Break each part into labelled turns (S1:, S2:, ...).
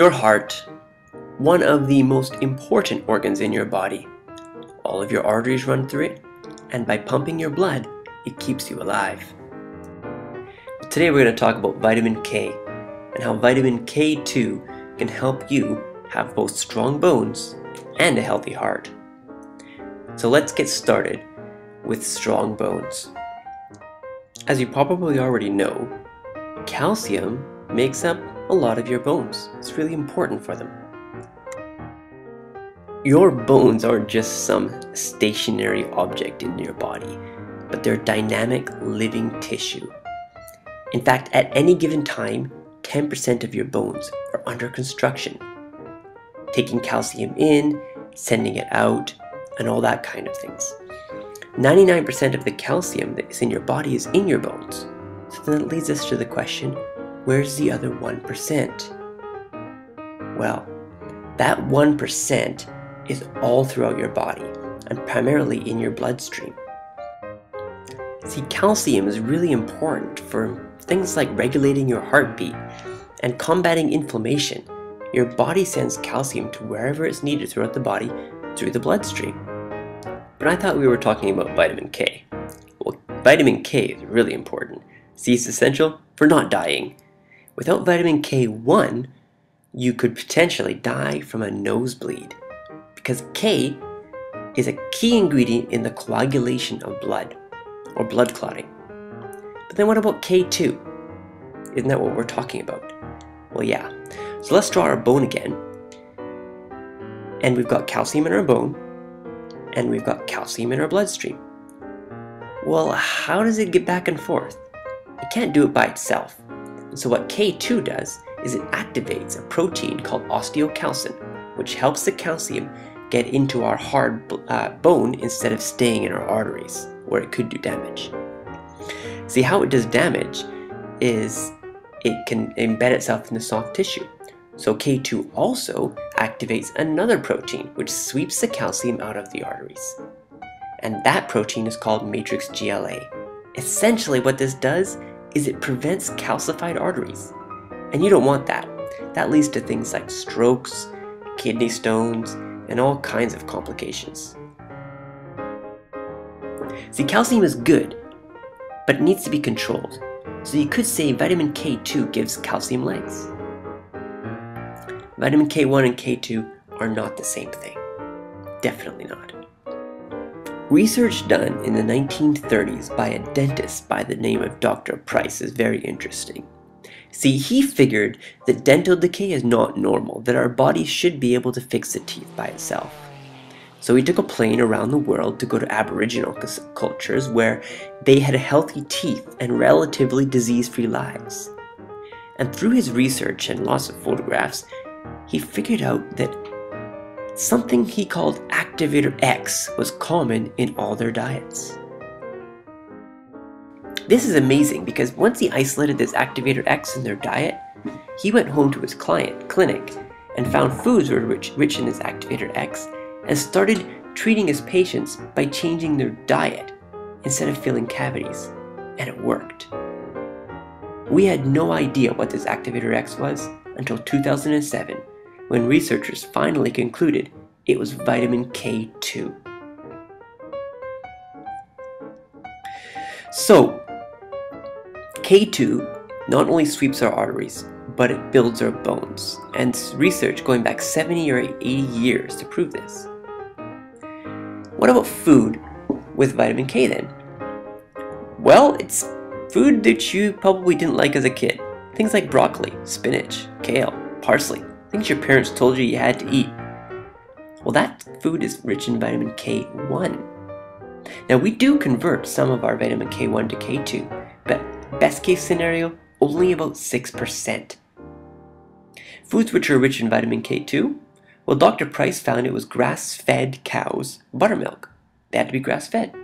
S1: Your heart, one of the most important organs in your body. All of your arteries run through it, and by pumping your blood, it keeps you alive. Today we're going to talk about vitamin K and how vitamin K2 can help you have both strong bones and a healthy heart. So let's get started with strong bones. As you probably already know, calcium makes up a lot of your bones. It's really important for them. Your bones aren't just some stationary object in your body, but they're dynamic living tissue. In fact, at any given time, 10% of your bones are under construction, taking calcium in, sending it out, and all that kind of things. 99% of the calcium that is in your body is in your bones. So then it leads us to the question, where's the other 1%? Well, that 1% is all throughout your body and primarily in your bloodstream. See, calcium is really important for things like regulating your heartbeat and combating inflammation. Your body sends calcium to wherever it's needed throughout the body through the bloodstream. But I thought we were talking about vitamin K. Well, vitamin K is really important. See, it's essential for not dying. Without vitamin K1, you could potentially die from a nosebleed because K is a key ingredient in the coagulation of blood or blood clotting. But then what about K2? Isn't that what we're talking about? Well, yeah. So let's draw our bone again. And we've got calcium in our bone, and we've got calcium in our bloodstream. Well, how does it get back and forth? It can't do it by itself. And so what K2 does is it activates a protein called osteocalcin, which helps the calcium get into our hard bone instead of staying in our arteries, where it could do damage. See, how it does damage is it can embed itself in the soft tissue. So K2 also activates another protein which sweeps the calcium out of the arteries. And that protein is called matrix GLA. Essentially what this does is it prevents calcified arteries. And you don't want that. That leads to things like strokes, kidney stones, and all kinds of complications. See, calcium is good, but it needs to be controlled. So you could say vitamin K2 gives calcium legs. Vitamin K1 and K2 are not the same thing. Definitely not. Research done in the 1930s by a dentist by the name of Dr. Price is very interesting. See, he figured that dental decay is not normal, that our body should be able to fix the teeth by itself. So he took a plane around the world to go to Aboriginal cultures where they had healthy teeth and relatively disease-free lives. And through his research and lots of photographs, he figured out that something he called activator X was common in all their diets. This is amazing because once he isolated this activator X in their diet, he went home to his clinic and found foods were rich in this activator X and started treating his patients by changing their diet instead of filling cavities, and it worked. We had no idea what this activator X was until 2007, when researchers finally concluded it was vitamin K2. So, K2 not only sweeps our arteries, but it builds our bones, and research going back 70 or 80 years to prove this. What about food with vitamin K then? Well, it's food that you probably didn't like as a kid. Things like broccoli, spinach, kale, parsley, things your parents told you had to eat. Well, that food is rich in vitamin K1. Now, we do convert some of our vitamin K1 to K2, but best case scenario, only about 6%. Foods which are rich in vitamin K2, well, Dr. Price found it was grass-fed cows' buttermilk. They had to be grass-fed.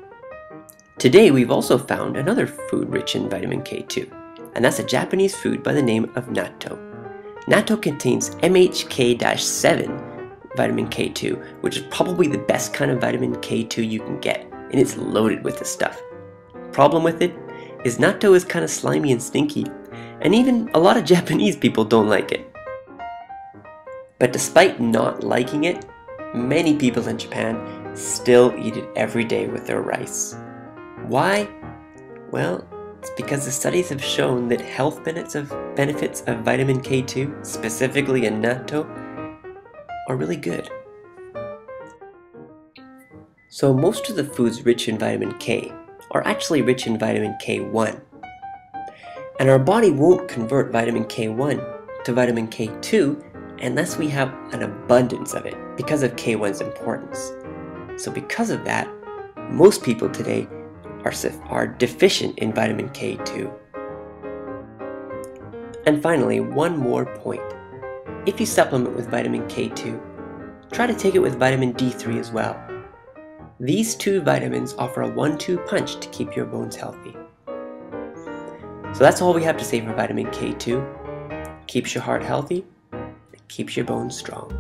S1: Today, we've also found another food rich in vitamin K2, and that's a Japanese food by the name of natto. Natto contains MHK-7 vitamin K2, which is probably the best kind of vitamin K2 you can get, and it's loaded with this stuff. Problem with it is natto is kind of slimy and stinky, and even a lot of Japanese people don't like it. But despite not liking it, many people in Japan still eat it every day with their rice. Why? Well, it's because the studies have shown that health benefits of vitamin K2, specifically in natto, are really good. So most of the foods rich in vitamin K are actually rich in vitamin K1. And our body won't convert vitamin K1 to vitamin K2 unless we have an abundance of it because of K1's importance. So because of that, most people today are deficient in vitamin K2. And finally, one more point. If you supplement with vitamin K2, try to take it with vitamin D3 as well. These two vitamins offer a 1-2 punch to keep your bones healthy. So that's all we have to say for vitamin K2. Keeps your heart healthy, it keeps your bones strong.